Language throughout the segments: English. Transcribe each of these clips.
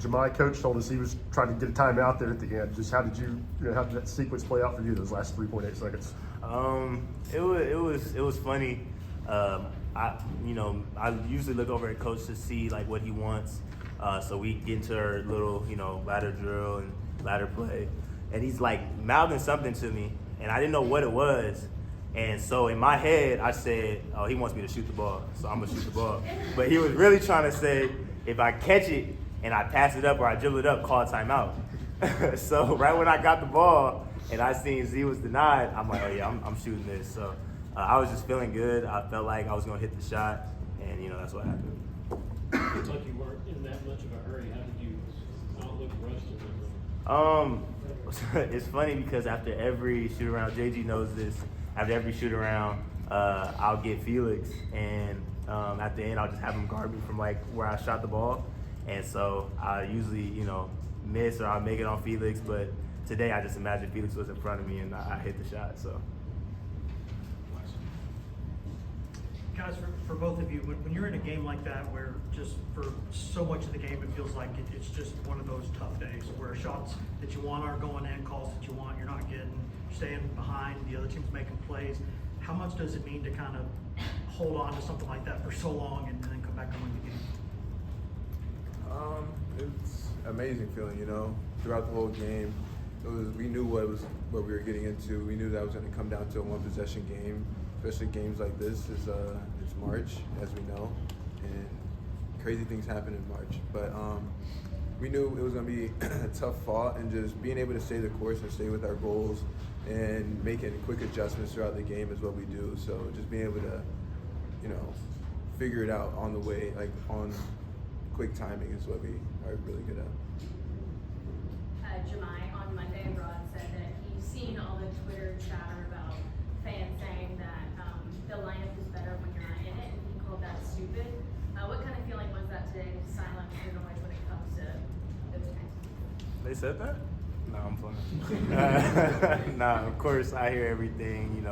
Jahmai coach told us he was trying to get a timeout there at the end. Just how did how did that sequence play out for you those last 3.8 seconds? It was funny. I usually look over at coach to see like what he wants. So we get into our little, ladder drill and ladder play, and he's like mouthing something to me, and I didn't know what it was. And so in my head, I said, "Oh, he wants me to shoot the ball, so I'm gonna shoot the ball." But he was really trying to say, if I catch it and I pass it up or I dribble it up, call a timeout. So right when I got the ball and I seen Z was denied, I'm like, "Oh yeah, I'm shooting this." So I was just feeling good. I felt like I was gonna hit the shot, and that's what happened. It's like you weren't in that much of a hurry. How did you not look rushed? It's funny because after every shoot around, JG knows this. After every shoot around, I'll get Felix, and at the end, I'll just have him guard me from like where I shot the ball. And so I usually, miss or I'll make it on Felix. But today, I just imagined Felix was in front of me and I hit the shot. So. Guys, for both of you, when you're in a game like that where just for so much of the game it feels like it's just one of those tough days where shots that you want aren't going in, calls that you want you're not getting, you're staying behind, the other team's making plays. How much does it mean to kind of hold on to something like that for so long and then come back and win the game? It's an amazing feeling, throughout the whole game. We knew what we were getting into. We knew that was going to come down to a one possession game. Especially games like this it's March, as we know, and crazy things happen in March. But we knew it was going to be a tough fought, and just being able to stay the course and stay with our goals and making quick adjustments throughout the game is what we do. So just being able to, figure it out on the way, like on quick timing is what we are really good at. Jahmai, on Monday, Rod said that he's seen all the Twitter chatter about fans saying that the lineup is better when you're not in it, and he called that stupid. What kind of feeling was that today to silence the noise when it comes to those kinds of things? They said that? No, I'm playing. Nah, of course I hear everything.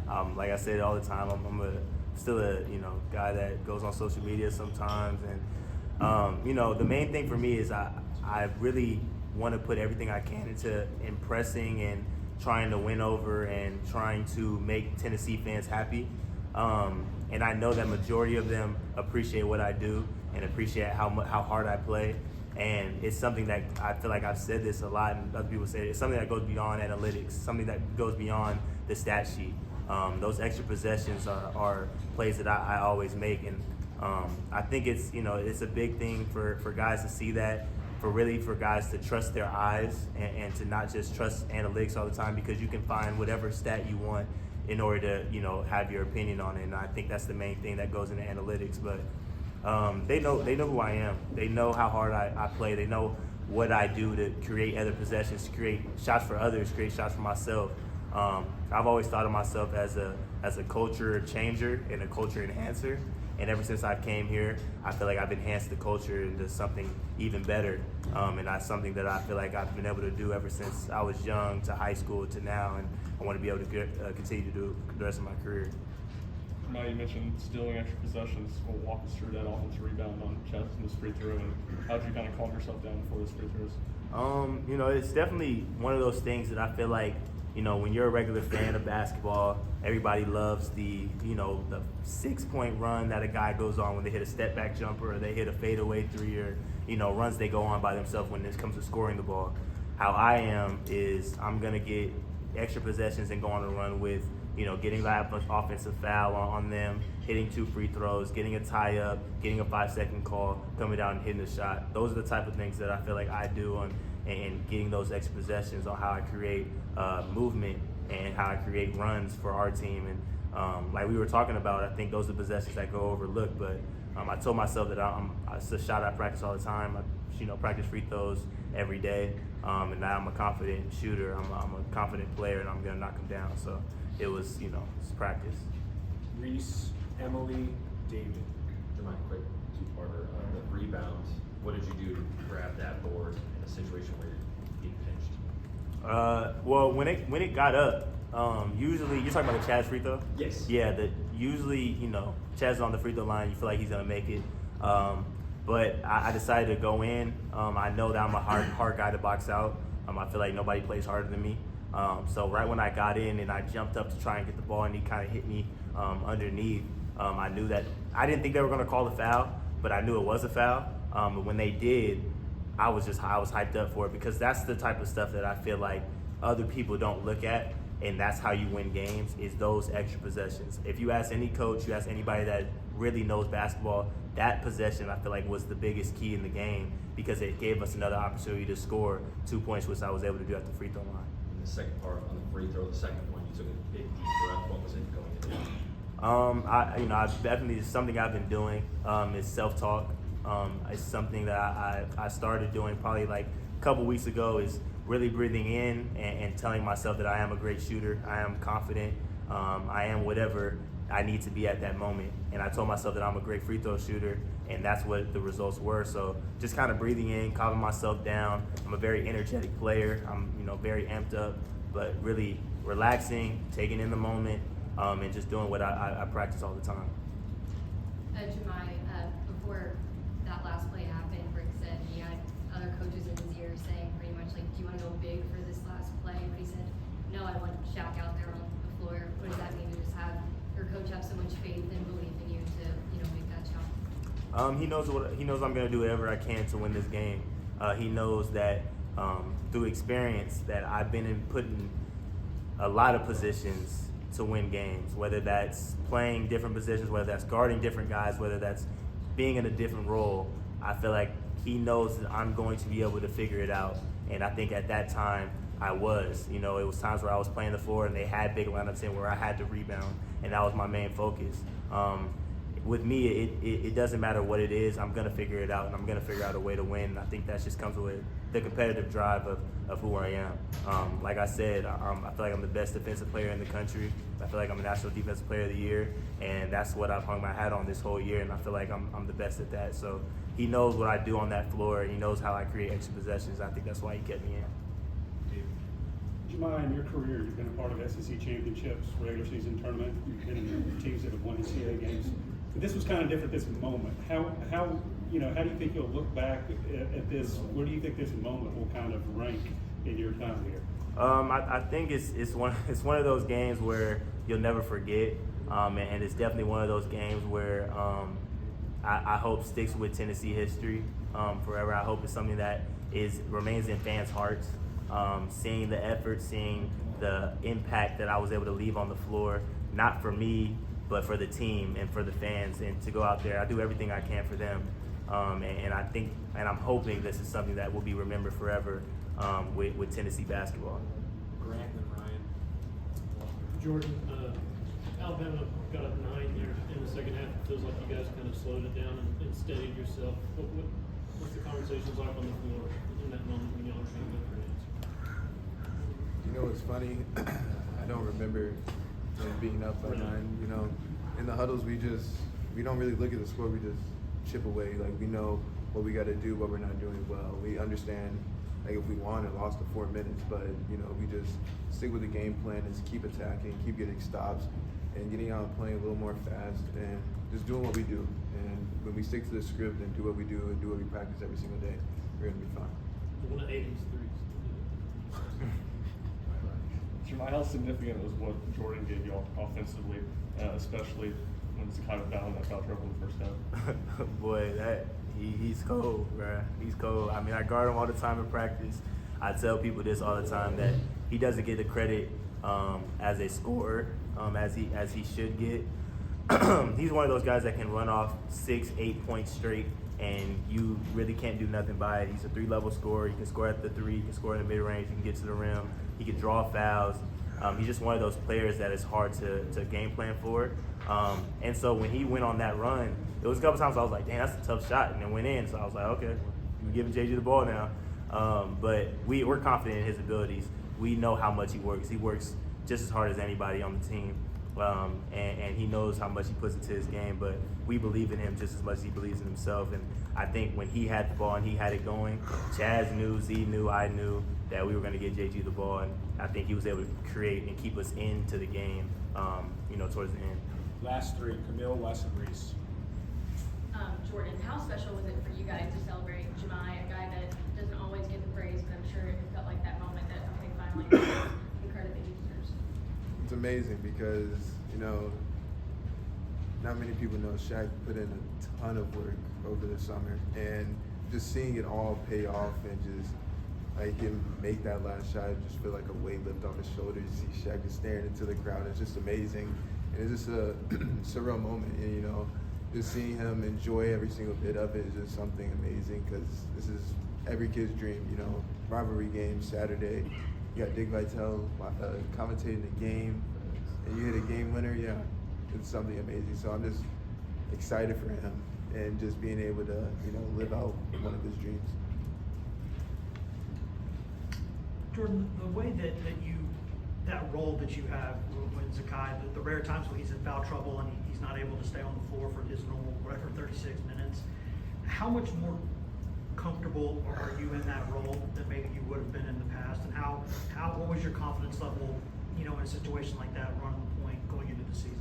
I'm like I said all the time. I'm still a guy that goes on social media sometimes, and the main thing for me is I really want to put everything I can into impressing and trying to win over and trying to make Tennessee fans happy. And I know that majority of them appreciate what I do and appreciate how hard I play. And it's something that I feel like I've said this a lot, and other people say it. It's something that goes beyond analytics, something that goes beyond the stat sheet. Those extra possessions are plays that I always make. And I think it's a big thing for guys to see that, for guys to trust their eyes and to not just trust analytics all the time, because you can find whatever stat you want in order to have your opinion on it. And I think that's the main thing that goes into analytics. But they know who I am. They know how hard I play. They know what I do to create other possessions, create shots for others, create shots for myself. I've always thought of myself as a culture changer and a culture enhancer. And ever since I came here, I feel like I've enhanced the culture into something even better. And that's something that I feel like I've been able to do ever since I was young to high school to now. And I want to be able to continue to do the rest of my career. Now you mentioned stealing extra possessions. Well, walk us through that offensive rebound on Chaz's free throw, and how did you kind of calm yourself down before those free throws? It's definitely one of those things that I feel like, when you're a regular fan of basketball, everybody loves the 6-point run that a guy goes on when they hit a step back jumper or they hit a fadeaway three, or, runs they go on by themselves when it comes to scoring the ball. How I am is I'm going to get extra possessions and go on a run with, getting that offensive foul on them, hitting 2 free throws, getting a tie-up, getting a 5-second call, coming down and hitting the shot. Those are the type of things that I feel like I do and getting those extra possessions on how I create movement and how I create runs for our team. And like we were talking about, I think those are possessions that go overlooked. But I told myself that it's a shot I practice all the time. I practice free throws every day. And now I'm a confident shooter. I'm a confident player, and I'm going to knock them down. So it was, it's practice. Reese, Emily, David. Jahmai, quick two-parter. The rebound, what did you do to grab that board in a situation where you're being pinched? Well, when it got up, usually you're talking about the Chaz free throw? Yes. Yeah, usually, Chaz is on the free throw line, you feel like he's gonna make it. But I decided to go in. I know that I'm a hard guy to box out. I feel like nobody plays harder than me. So right when I got in and I jumped up to try and get the ball and he kind of hit me underneath, I knew that I didn't think they were going to call the foul, but I knew it was a foul. But when they did, I was hyped up for it, because that's the type of stuff that I feel like other people don't look at, and that's how you win games, is those extra possessions. If you ask any coach, you ask anybody that really knows basketball, that possession I feel like was the biggest key in the game, because it gave us another opportunity to score 2 points, which I was able to do at the free throw line. In the second part, on the free throw, the second one, you took a big deep breath. What was it going into? I've definitely, something I've been doing is self-talk. It's something that I started doing probably like a couple weeks ago, is really breathing in and telling myself that I am a great shooter. I am confident. I am whatever I need to be at that moment. And I told myself that I'm a great free throw shooter, and that's what the results were. So just kind of breathing in, calming myself down. I'm a very energetic player. I'm very amped up, but really relaxing, taking in the moment, and just doing what I practice all the time. Jahmai, before that last play happened, Rick said he had other coaches in his ear saying pretty much like, do you want to go big for this last play? But he said, no, I want Shaq out there on the floor. What does that mean to just have your coach have so much faith and belief in you to, make that shot? He knows I'm gonna do whatever I can to win this game. He knows that through experience that I've been put in a lot of positions to win games, whether that's playing different positions, whether that's guarding different guys, whether that's being in a different role. I feel like he knows that I'm going to be able to figure it out. And I think at that time I was. It was times where I was playing the floor and they had big lineups in where I had to rebound, and that was my main focus. With me, it doesn't matter what it is. I'm going to figure it out, and I'm going to figure out a way to win. And I think that just comes with the competitive drive of who I am. Like I said, I feel like I'm the best defensive player in the country. I feel like I'm a National Defensive Player of the Year, and that's what I've hung my hat on this whole year, and I feel like I'm the best at that. So he knows what I do on that floor, and he knows how I create extra possessions. I think that's why he kept me in. Jahmai, in your career, you've been a part of SEC championships, regular season tournament. You've been in teams that have won NCAA games. But this was kind of different this moment. How do you think you'll look back at this? Where do you think this moment will kind of rank in your time here? I think it's one of those games where you'll never forget, and it's definitely one of those games where I hope sticks with Tennessee history forever. I hope it's something that remains in fans' hearts. Seeing the effort, seeing the impact that I was able to leave on the floor, not for me, but for the team and for the fans, and to go out there. I do everything I can for them, and I think, and I'm hoping this is something that will be remembered forever with Tennessee basketball. Grant and Ryan. Jordan, Alabama got up 9 there in the second half. It feels like you guys kind of slowed it down and steadied yourself. What's the conversations like on the floor in that moment when y'all are trying to go for it? It's funny. I don't remember being up by 9. In the huddles, we don't really look at the score. We just chip away. Like, we know what we got to do, what we're not doing well. We understand, like, if we won or lost to 4 minutes, but we just stick with the game plan, is keep attacking, keep getting stops, and getting out and playing a little more fast, and just doing what we do. And when we stick to the script and do what we do and do what we practice every single day, we're gonna be fine. One of 80's threes. Jahmai, how significant was what Jordan gave you offensively, especially when Zakai was down that foul trouble in the first half? Boy, he's cold, bruh. He's cold. I mean, I guard him all the time in practice. I tell people this all the time, that he doesn't get the credit as a scorer as he should get. He's one of those guys that can run off 6-8 points straight, and you really can't do nothing by it. He's a 3-level scorer. He can score at the 3, he can score in the mid-range, he can get to the rim, he can draw fouls. He's just one of those players that is hard to game plan for. And so when he went on that run, it was a couple times I was like, dang, that's a tough shot, and it went in. So I was like, okay, we're giving JG the ball now. But we're confident in his abilities. We know how much he works. He works just as hard as anybody on the team. And he knows how much he puts into his game, but we believe in him just as much as he believes in himself. And I think when he had the ball and he had it going, Chaz knew, Z knew, I knew that we were going to get JG the ball, and I think he was able to create and keep us into the game, towards the end. Last three, Camille, Wes, and Reese. Jordan, how special was it for you guys to celebrate Jahmai, a guy that doesn't always get the praise, but I'm sure it felt like that moment that, okay, finally, the credit that he deserves. It's amazing because, you know, not many people know Shaq put in a ton of work over the summer, and just seeing it all pay off and just like him make that last shot, just feel like a weight lift off his shoulders. You see Shaq just staring into the crowd. It's just amazing, and it's just a surreal moment. And you know, just seeing him enjoy every single bit of it is just something amazing because this is every kid's dream. You know, rivalry game Saturday. You got Dick Vitale commentating the game, and you hit a game winner. Yeah, it's something amazing. So I'm just excited for him and just being able to, you know, live out one of his dreams. Jordan, the way that role that you have when Zakai, the rare times when he's in foul trouble and he's not able to stay on the floor for his normal, whatever, 36 minutes, how much more comfortable are you in that role than maybe you would have been in the past? And what was your confidence level, you know, in a situation like that, running the point going into the season?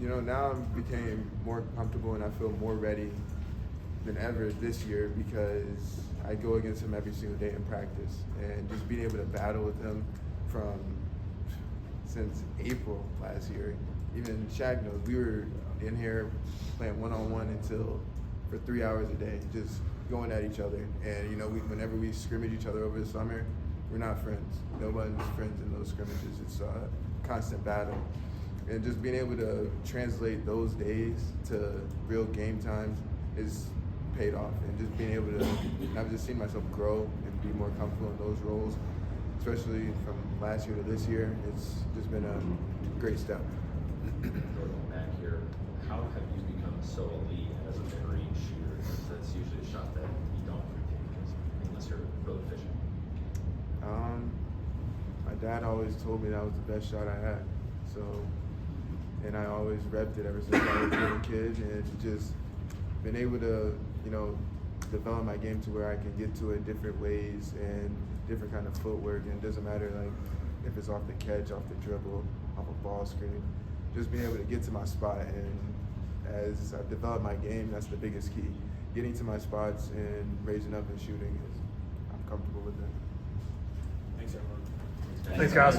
You know, now I became more comfortable and I feel more ready than ever this year because I go against him every single day in practice, and just being able to battle with him since April last year. Even Shaq knows we were in here playing one-on-one for 3 hours a day, just going at each other. And you know, whenever we scrimmage each other over the summer, we're not friends. Nobody's friends in those scrimmages. It's a constant battle. And just being able to translate those days to real game times is paid off. And just being able to, I've just seen myself grow and be more comfortable in those roles, especially from last year to this year. It's just been a great step. Going back here, how have you become so elite as a mid-range shooter? That's usually a shot that you don't take unless you're really efficient. My dad always told me that was the best shot I had. So, and I always repped it ever since I was a little kid, and just been able to, you know, develop my game to where I can get to it different ways and different kind of footwork. And it doesn't matter like if it's off the catch, off the dribble, off a ball screen, just being able to get to my spot. And as I've developed my game, that's the biggest key. Getting to my spots and raising up and shooting I'm comfortable with that. Thanks, everyone. Thanks, guys.